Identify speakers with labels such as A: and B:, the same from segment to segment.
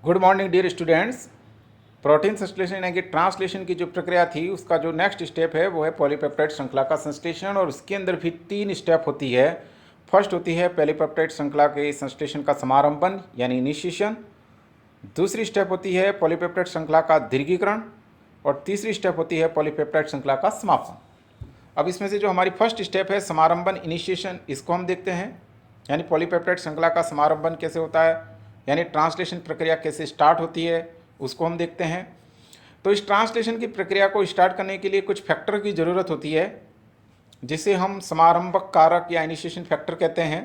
A: Good morning dear students. Protein संश्लेषण यानी कि ट्रांसलेशन की जो प्रक्रिया थी उसका जो नेक्स्ट स्टेप है वो है पॉलीपेप्टाइड श्रृंखला का संश्लेषण, और उसके अंदर भी 3 स्टेप होती है। फर्स्ट होती है पॉलीपेप्टाइड श्रृंखला के संश्लेषण का समारंभन यानी इनिशिएशन, दूसरी स्टेप होती है पॉलीपेप्टाइड श्रृंखला का दीर्घीकरण, और तीसरी स्टेप होती है पॉलीपेप्टाइड श्रृंखला का समापन। अब इसमें से जो हमारी फर्स्ट स्टेप है समारंभन इनिशिएशन, इसको हम देखते हैं। यानी पॉलीपेप्टाइड श्रृंखला का समारंभन कैसे होता है, यानी ट्रांसलेशन प्रक्रिया कैसे स्टार्ट होती है, उसको हम देखते हैं। तो इस ट्रांसलेशन की प्रक्रिया को स्टार्ट करने के लिए कुछ फैक्टर की ज़रूरत होती है, जिसे हम समारंभक कारक या इनिशिएशन फैक्टर कहते हैं।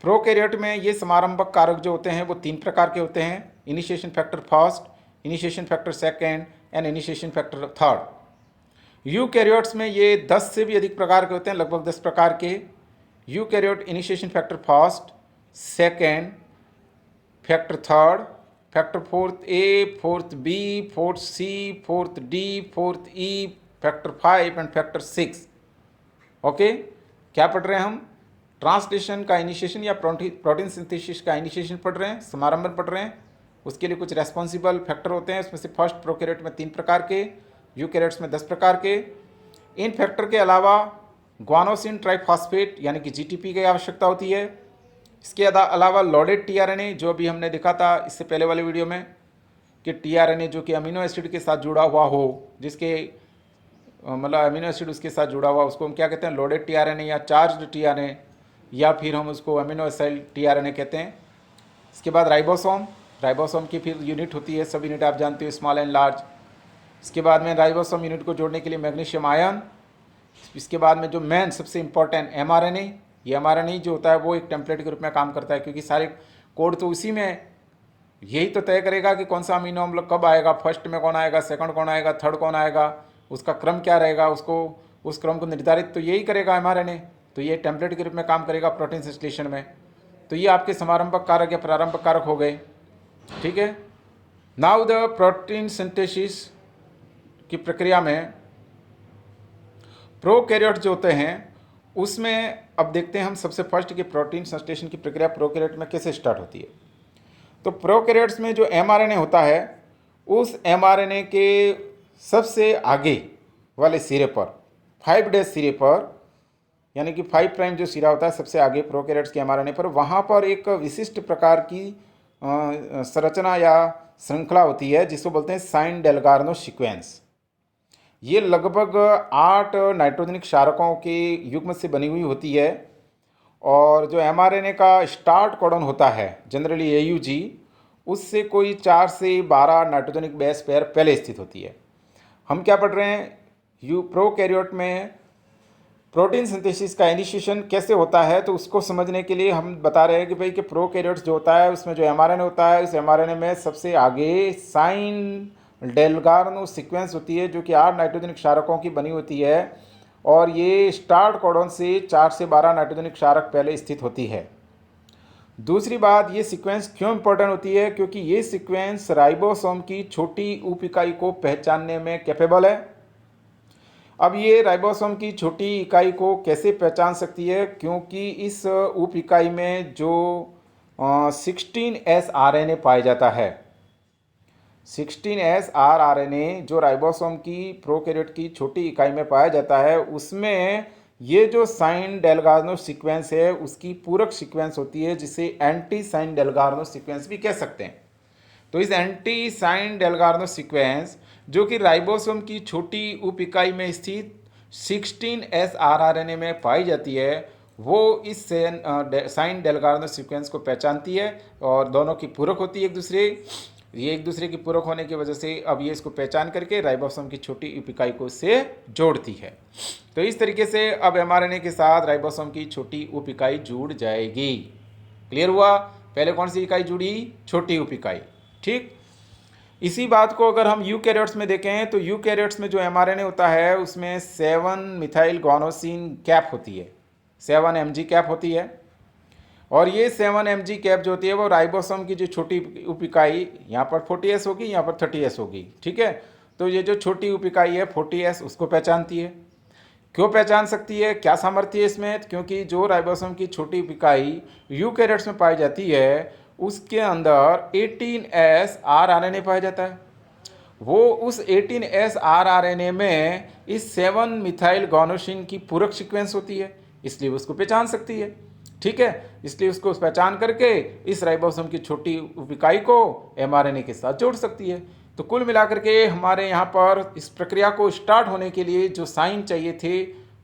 A: प्रोकैरियोट में ये समारंभक कारक जो होते हैं वो 3 प्रकार के होते हैं: initiation factor first, initiation factor second and initiation factor third. Eukaryotes में ये 10 से भी अधिक प्रकार के होते हैं, लगभग 10 प्रकार के। Eukaryote initiation factor first, second, factor third, factor fourth A, fourth B, fourth C, fourth D, fourth E, factor 5 and factor 6। Okay, क्या पढ़ रहे हैं हम? ट्रांसलेशन का इनिशिएशन या प्रोटीन सिंथेसिस का इनिशिएशन पढ़ रहे हैं, समारंभन पढ़ रहे हैं। उसके लिए कुछ रेस्पॉन्सिबल फैक्टर होते हैं, उसमें से फर्स्ट प्रोकैरियोट में 3 प्रकार के, यूकैरियोट्स में 10 प्रकार के। इन फैक्टर के अलावा ग्वानोसिन ट्राइफॉस्फेट यानी कि जीटीपी की आवश्यकता होती है। इसके अलावा लोडेड टीआरएनए, जो अभी हमने देखा था इससे पहले वाले वीडियो में कि टीआरएनए जो कि अमीनो एसिड के साथ जुड़ा हुआ हो, जिसके मतलब अमीनो एसिड उसके साथ जुड़ा हुआ, उसको हम क्या कहते हैं? लोडेड टीआरएनए या चार्ज्ड टीआरएनए, या फिर हम उसको अमीनो एसिड टीआरएनए कहते हैं। इसके बाद राइबोसोम, राइबोसोम की फिर यूनिट होती है, सब यूनिट आप जानते हो, स्मॉल एंड लार्ज। इसके बाद में राइबोसोम यूनिट को जोड़ने के लिए मैग्नीशियम आयन। इसके बाद में जो मेन सबसे इंपॉर्टेंट एमआरएनए, ये एमआरएनए जो होता है वो एक टेम्पलेट के रूप में काम करता है, क्योंकि सारे कोड तो उसी में यही तो तय करेगा कि कौन सा अमीनो अम्ल कब आएगा, फर्स्ट में कौन आएगा, सेकंड कौन आएगा, थर्ड कौन आएगा, उसका क्रम क्या रहेगा, उसको उस क्रम को निर्धारित तो यही करेगा एमआरएनए। तो ये टेम्पलेट के रूप में काम करेगा प्रोटीन संश्लेषण में। तो ये आपके समारंभक कारक या प्रारंभक कारक हो गए, ठीक है। नाउ द प्रोटीन सिंथेसिस की प्रक्रिया में प्रोकैरियोट जो होते हैं उसमें अब देखते हैं हम सबसे फर्स्ट कि प्रोटीन संश्लेषण की प्रक्रिया प्रोकैरियोट में कैसे स्टार्ट होती है। तो प्रोकैरियोट्स में जो एमआरएनए होता है, उस एमआरएनए के सबसे आगे वाले सिरे पर, 5' सिरे पर, यानी कि 5' जो सिरा होता है सबसे आगे प्रोकैरियोट्स के एमआरएनए पर, वहाँ पर एक विशिष्ट प्रकार की संरचना या श्रृंखला होती है जिसको बोलते हैं साइन डेलगार्नो सीक्वेंस। ये लगभग 8 नाइट्रोजनिक क्षारकों के युग्म से बनी हुई होती है, और जो एमआरएनए का स्टार्ट कोडन होता है जनरली AUG, उससे कोई 4 से 12 नाइट्रोजनिक बेस पेयर पहले स्थित होती है। हम क्या पढ़ रहे हैं? प्रोकैरियोट में प्रोटीन सिंथेसिस का इनिशिएशन कैसे होता है, तो उसको समझने के लिए हम बता रहे हैं कि भाई कि प्रोकैरियोट्स जो होता है उसमें जो एमआरएनए होता है, उस एमआरएनए में सबसे आगे साइन डेलगार्नो सीक्वेंस होती है जो कि 8 नाइट्रोजनिक क्षारकों की बनी होती है, और ये स्टार्ट कोडन से 4 से 12 नाइट्रोजनिक क्षारक पहले स्थित होती है। दूसरी बात, ये सीक्वेंस क्यों इंपॉर्टेंट होती है? क्योंकि ये सीक्वेंस राइबोसोम की छोटी उप इकाई को पहचानने में कैपेबल है। अब ये राइबोसोम की छोटी इकाई को कैसे पहचान सकती है? क्योंकि इस उप इकाई में जो 16S RNA पाया जाता है, 16S RNA जो राइबोसोम की प्रोकैरियोट की छोटी इकाई में पाया जाता है, उसमें ये जो साइन डेलगार्नो सीक्वेंस है उसकी पूरक सीक्वेंस होती है, जिसे एंटी साइन डेलगार्नो सीक्वेंस भी कह सकते हैं। तो इस एंटी साइन डेलगार्नो सीक्वेंस जो कि राइबोसोम की छोटी उप इकाई में स्थित 16S RNA में पाई जाती है, वो इस साइन डेलगार्नो सीक्वेंस को पहचानती है, और दोनों की पूरक होती है एक दूसरे। ये एक दूसरे की पूरक होने की वजह से अब ये इसको पहचान करके राइबोसोम की छोटी उप इकाई को इससे जोड़ती है। तो इस तरीके से अब एमआरएनए के साथ राइबोसोम की छोटी उप इकाई जुड़ जाएगी। क्लियर हुआ? पहले कौन सी इकाई जुड़ी? छोटी उप इकाई, ठीक। इसी बात को अगर हम यूकैरियोट्स में देखें तो यूकैरियोट्स में जो एमआरएनए होता है उसमें 7 मिथाइल ग्वानोसिन कैप होती है, 7 mg कैप होती है, और ये 7 mg कैप जो होती है वो राइबोसोम की जो छोटी उप इकाई, यहाँ पर 40S होगी, यहाँ पर 30S होगी, ठीक है। तो ये जो छोटी उप इकाई है 40S, उसको पहचानती है। क्यों पहचान सकती है? क्या सामर्थ्य है इसमें? क्योंकि जो राइबोसोम की छोटी उप इकाई यूकैरियोट्स में पाई जाती है उसके अंदर 18S rRNA पाया जाता है। वो उस 18S rRNA में इस 7 मिथाइल गॉनोसिन की पूरक सीक्वेंस होती है, इसलिए उसको पहचान सकती है। ठीक है, इसलिए उसको पहचान करके इस राइबोसोम की छोटी उप इकाई को mRNA के साथ जोड़ सकती है। तो कुल मिलाकर के हमारे यहाँ पर इस प्रक्रिया को स्टार्ट होने के लिए जो साइन चाहिए थे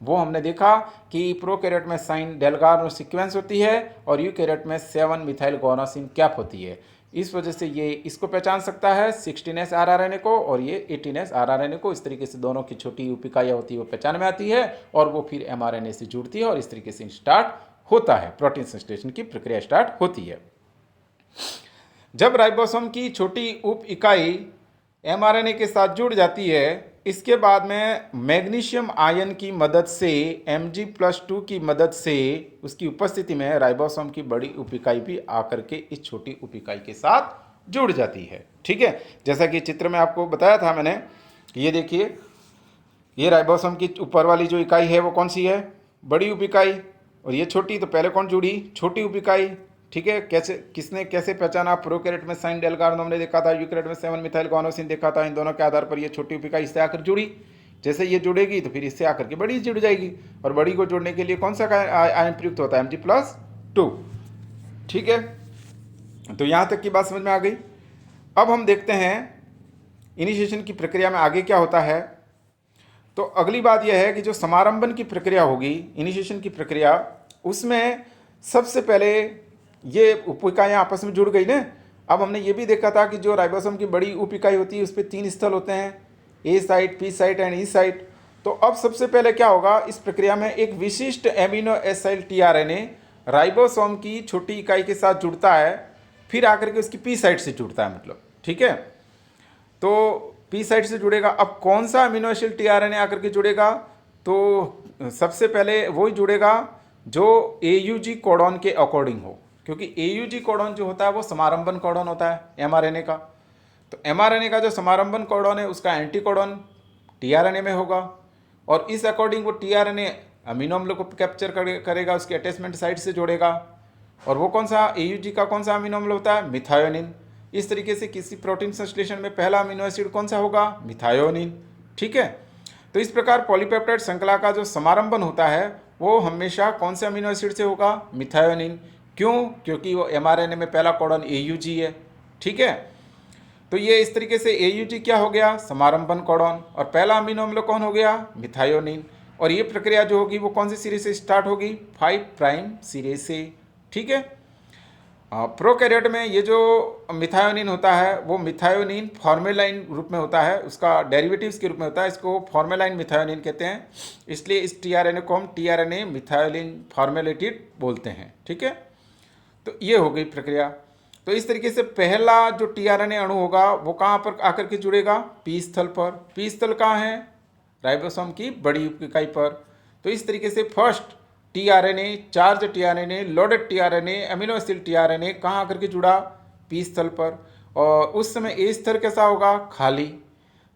A: वो हमने देखा कि प्रोकैरियोट में साइन डेल्गार सीक्वेंस होती है और यूकैरियोट में 7 मिथाइल गॉनोसिन कैप होती है। इस वजह से ये इसको पहचान सकता है 16S rRNA को और ये 18S rRNA को। इस तरीके से दोनों की छोटी उप इकाइयाँ होती है वो पहचान में आती है और वो फिर mRNA से जुड़ती है और इस तरीके से स्टार्ट होता है, प्रोटीन संश्लेषण की प्रक्रिया स्टार्ट होती है। जब राइबोसोम की छोटी उप इकाई mRNA के साथ जुड़ जाती है, इसके बाद में मैग्नीशियम आयन की मदद से Mg+2 की मदद से उसकी उपस्थिति में राइबोसोम की बड़ी उप इकाई भी आकर के इस छोटी उप इकाई के साथ जुड़ जाती है। ठीक है, जैसा कि चित्र में आपको बताया था मैंने, ये देखिए, ये राइबोसोम की ऊपर वाली जो इकाई है वो कौन सी है, बड़ी उप इकाई, और ये छोटी, तो पहले कौन जुड़ी, छोटी उप इकाई। ठीक है, किसने कैसे पहचाना, प्रोकैरियोट में साइन डेल्गार हमने देखा था, यूकैरियोट में 7 मिथाइल गॉनोसिन देखा था। इन दोनों के आधार पर ये छोटी उप इकाई इससे आकर जुड़ी। जैसे ये जुड़ेगी तो फिर इससे आकर के बड़ी जुड़ जाएगी, और बड़ी को जोड़ने के लिए कौन सा आयन प्रयुक्त होता है, Mg+2। ठीक है, तो यहाँ तक की बात समझ में आ गई। अब हम देखते हैं इनिशिएशन की प्रक्रिया में आगे क्या होता है। तो अगली बात यह है कि जो समारंभन की प्रक्रिया होगी, इनिशिएशन की प्रक्रिया, उसमें सबसे पहले ये उप इकाइयाँ आपस में जुड़ गई ना। अब हमने ये भी देखा था कि जो राइबोसोम की बड़ी उप इकाई होती है उस पर 3 स्थल होते हैं, A site, P site and E site. तो अब सबसे पहले क्या होगा, इस प्रक्रिया में एक विशिष्ट एमिनो एसिड टीआरएनए राइबोसोम की छोटी इकाई के साथ जुड़ता है, फिर आकर के उसकी पी साइट से जुड़ता है, मतलब। ठीक है, तो पी साइट से जुड़ेगा। अब कौन सा अमीनो एसिड टीआरएनए आकर के जुड़ेगा, तो सबसे पहले वही जुड़ेगा जो AUG कोडॉन के अकॉर्डिंग हो, क्योंकि AUG कोडॉन जो होता है वो समारंभन कोडॉन होता है mRNA का। तो mRNA का जो समारंभन कोडॉन है उसका एंटी कोडॉन टीआरएनए में होगा, और इस अकॉर्डिंग वो टीआरएनए अमीनो अम्ल को कैप्चर करेगा, उसके अटैचमेंट साइट से जोड़ेगा। और वो कौन सा, AUG का कौन सा अमीनो अम्ल होता है, मिथायोनिन। इस तरीके से किसी प्रोटीन संश्लेषण में पहला अमीनो एसिड कौन सा होगा, मिथायोनिन। ठीक है, तो इस प्रकार पॉलीपेप्टाइड श्रृंखला का जो समारंभन होता है वो हमेशा कौन से अमीनो एसिड से होगा, मिथायोनिन। क्यों, क्योंकि वो mRNA में पहला कोडॉन AUG है। ठीक है, तो ये इस तरीके से AUG क्या हो गया, समारंभन कोडॉन, और पहला अमीनो अम्ल कौन हो गया, मिथायोनिन। और ये प्रक्रिया जो होगी वो कौन सी सिरे से स्टार्ट होगी, 5 प्राइम सिरे से। ठीक है, प्रोकैरियोट में ये जो मिथायोनिन होता है वो मिथायोनिन फॉर्मेलाइन रूप में होता है, उसका डेरिवेटिव्स के रूप में होता है, इसको फॉर्मेलाइन मिथायोनिन कहते हैं। इसलिए इस टीआरएनए को हम टीआरएनए मिथायोलिन फॉर्मेलेटेड बोलते हैं। ठीक है, तो ये हो गई प्रक्रिया। तो इस तरीके से पहला जो टीआरएनए अणु होगा वो कहाँ पर आकर के जुड़ेगा, पी स्थल पर। पी स्थल कहाँ है, राइबोसोम की बड़ी इकाई पर। तो इस तरीके से first tRNA, charge tRNA, loaded tRNA, amino acid tRNA कहाँ आकर के जुड़ा, पी स्थल पर। और उस समय ए स्थल कैसा होगा, खाली।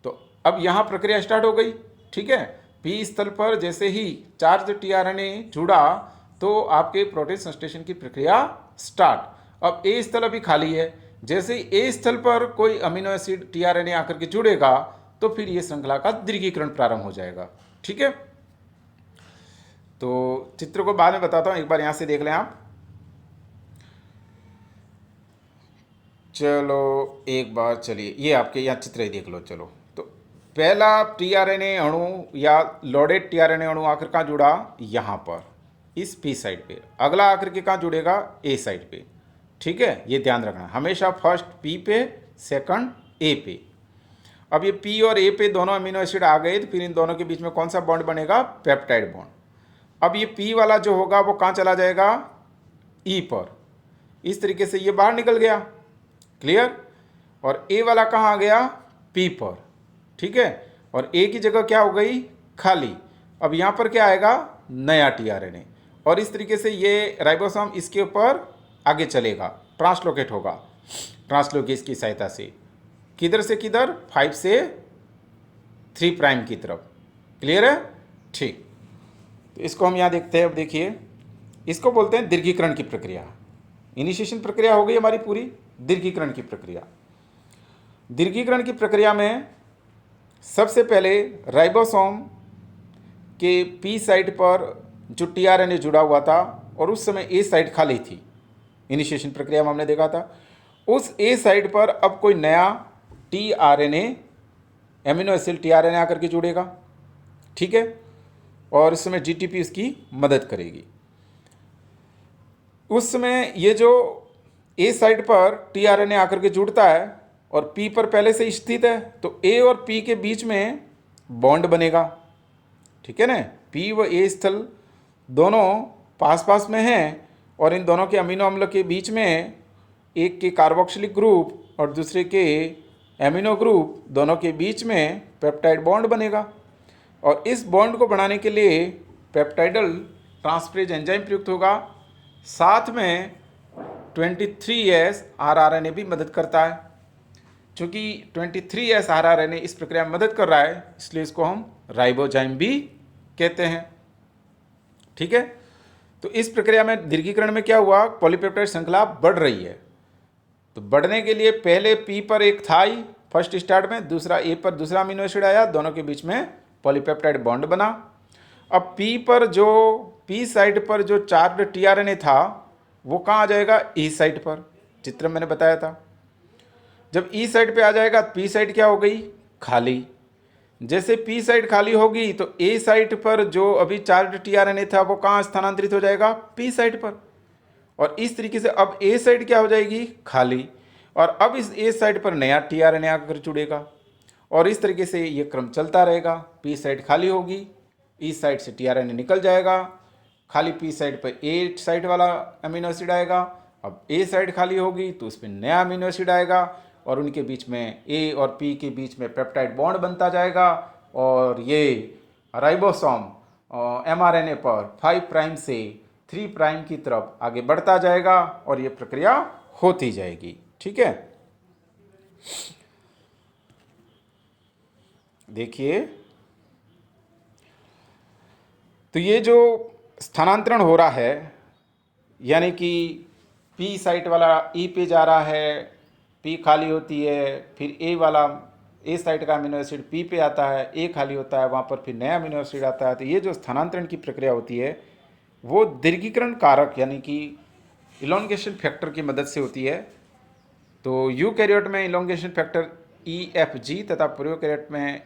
A: तो अब यहाँ प्रक्रिया स्टार्ट हो गई। ठीक है, पी स्थल पर जैसे ही चार्ज टीआरएनए जुड़ा तो आपके प्रोटीन संश्लेषण की प्रक्रिया स्टार्ट। अब ए स्थल अभी खाली है, जैसे ही ए स्थल पर कोई अमीनो एसिड टीआरएनए आकर के जुड़ेगा तो फिर ये श्रृंखला का दीर्घीकरण प्रारंभ हो जाएगा। ठीक है, तो चित्र को बाद में बताता हूँ, एक बार यहाँ से देख लें आप। चलो एक बार, चलिए ये आपके यहाँ चित्र ही देख लो। चलो, तो पहला टीआरएनए अणु या लोडेड टीआरएनए अणु आकर कहाँ जुड़ा, यहाँ पर इस पी साइड पे। अगला आकर के कहाँ जुड़ेगा, ए साइड पे। ठीक है, ये ध्यान रखना, हमेशा फर्स्ट पी पे, सेकंड ए पे। अब ये पी और ए पे दोनों अमीनो एसिड आ गए तो फिर इन दोनों के बीच में कौन सा बॉन्ड बनेगा, पेप्टाइड बॉन्ड। अब ये पी वाला जो होगा वो कहाँ चला जाएगा, ई पर। इस तरीके से ये बाहर निकल गया, क्लियर। और ए वाला कहाँ आ गया, पी पर। ठीक है, और ए की जगह क्या हो गई, खाली। अब यहाँ पर क्या आएगा, नया टीआरएनए। और इस तरीके से ये राइबोसोम इसके ऊपर आगे चलेगा, ट्रांसलोकेट होगा, ट्रांसलोकेज की सहायता से। किधर से किधर, 5 से 3 प्राइम की तरफ। क्लियर है, ठीक। तो इसको हम यहाँ देखते हैं। अब देखिए, इसको बोलते हैं दीर्घीकरण की प्रक्रिया। इनिशिएशन प्रक्रिया हो गई हमारी पूरी। दीर्घीकरण की प्रक्रिया, दीर्घीकरण की प्रक्रिया में सबसे पहले राइबोसोम के पी साइट पर जो टीआरएनए जुड़ा हुआ था और उस समय ए साइट खाली थी, इनिशिएशन प्रक्रिया में हमने देखा था, उस ए साइट पर अब कोई नया टीआरएनए, एमिनो एसिड टीआरएनए आकर के जुड़ेगा, ठीक है, और इस समय जीटीपी उसकी मदद करेगी। उस समय ये जो ए साइट पर टीआरएनए आकर के जुड़ता है और पी पर पहले से स्थित है, तो ए और पी के बीच में बॉन्ड बनेगा, ठीक है ना। पी व ए स्थल दोनों पास पास में हैं और इन दोनों के अमीनो अम्ल के बीच में एक के कार्बोक्सिलिक ग्रुप और दूसरे के एमिनो ग्रुप, दोनों के बीच में पेप्टाइड बॉन्ड बनेगा। और इस बॉन्ड को बनाने के लिए पेप्टाइडल ट्रांसफरेज एंजाइम प्रयुक्त होगा। साथ में 23S rRNA भी मदद करता है। चूँकि 23S rRNA इस प्रक्रिया में मदद कर रहा है, इसलिए इसको हम राइबोजाइम भी कहते हैं, ठीक है। तो इस प्रक्रिया में दीर्घीकरण में क्या हुआ, पॉलीपेप्टाइड श्रृंखला बढ़ रही है। तो बढ़ने के लिए पहले पी पर एक था ही फर्स्ट स्टार्ट में, दूसरा ए पर दूसरा अमीनो एसिड आया, दोनों के बीच में पॉलीपेप्टाइड बॉन्ड बना। अब पी पर जो पी साइड पर जो चार्ज टीआरएनए था वो कहाँ आ जाएगा, ई साइड पर, चित्र मैंने बताया था। जब ई साइड पे आ जाएगा, पी साइड क्या हो गई, खाली। जैसे पी साइड खाली होगी तो ए साइड पर जो अभी चार्ज टीआरएनए था वो कहाँ स्थानांतरित हो जाएगा, पी साइड पर। और इस तरीके से अब ए साइड क्या हो जाएगी, खाली, और अब इस ए साइड पर नया टीआरएनए आकर जुड़ेगा और इस तरीके से ये क्रम चलता रहेगा। पी साइड खाली होगी, ई साइड से टीआरएनए निकल जाएगा, खाली पी साइड पर ए साइड वाला अमीनो एसिड आएगा। अब ए साइड खाली होगी तो उस पर नया अमीनो एसिड आएगा और उनके बीच में ए और पी के बीच में पेप्टाइड बॉन्ड बनता जाएगा और ये राइबोसोम एमआरएनए पर 5 प्राइम से 3 प्राइम की तरफ आगे बढ़ता जाएगा और ये प्रक्रिया होती जाएगी, ठीक है। देखिए, तो ये जो स्थानांतरण हो रहा है, यानी कि पी साइट वाला ई पे जा रहा है, पी खाली होती है, फिर ए वाला ए साइट का अमीनो एसिड पी पे आता है, ए खाली होता है, वहाँ पर फिर नया अमीनो एसिड आता है। तो ये जो स्थानांतरण की प्रक्रिया होती है वो दीर्घीकरण कारक यानी कि इलोंगेशन फैक्टर की मदद से होती है। तो यूकैरियोट में इलोंगेशन फैक्टर EFG तथा प्रोकैरियोट में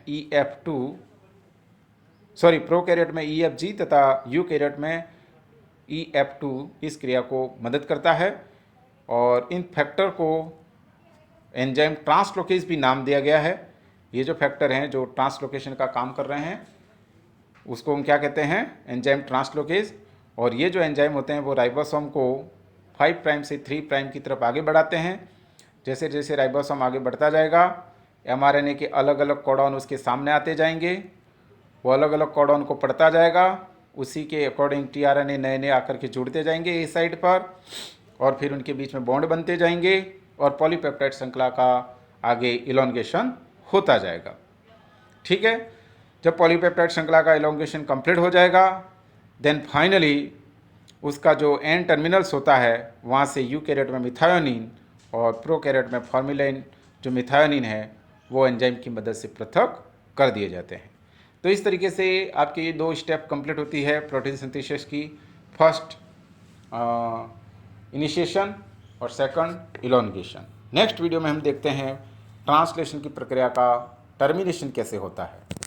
A: प्रोकैरियोट में EFG तथा यूकैरियोट में EF2 इस क्रिया को मदद करता है। और इन फैक्टर को एंजाइम ट्रांसलोकेज भी नाम दिया गया है। ये जो फैक्टर हैं जो ट्रांसलोकेशन का काम कर रहे हैं उसको हम क्या कहते हैं, एंजाइम ट्रांसलोकेज। और ये जो एंजाइम होते हैं वो राइबोसोम को 5 प्राइम से 3 प्राइम की तरफ आगे बढ़ाते हैं। जैसे जैसे राइबोसोम आगे बढ़ता जाएगा, एमआरएनए के अलग अलग कोडॉन उसके सामने आते जाएंगे, वो अलग अलग कोडॉन को पढ़ता जाएगा, उसी के अकॉर्डिंग टीआरएनए नए नए आकर के जुड़ते जाएंगे ए साइड पर और फिर उनके बीच में बॉन्ड बनते जाएंगे और पॉलीपेप्टाइड श्रृंखला का आगे इलोंगेशन होता जाएगा, ठीक है। जब पॉलीपेप्टाइड श्रृंखला का इलोंगेशन कंप्लीट हो जाएगा, देन फाइनली उसका जो एन टर्मिनल्स होता है वहाँ से यूकैरियोट में मिथायोनिन और प्रोकैरियोट में फॉर्मुलिन जो मिथायोनिन है वो एंजाइम की मदद से पृथक कर दिए जाते हैं। तो इस तरीके से आपके ये 2 स्टेप कंप्लीट होती है प्रोटीन सिंथेसिस की। फर्स्ट इनिशिएशन और सेकंड इलोंगेशन। नेक्स्ट वीडियो में हम देखते हैं ट्रांसलेशन की प्रक्रिया का टर्मिनेशन कैसे होता है।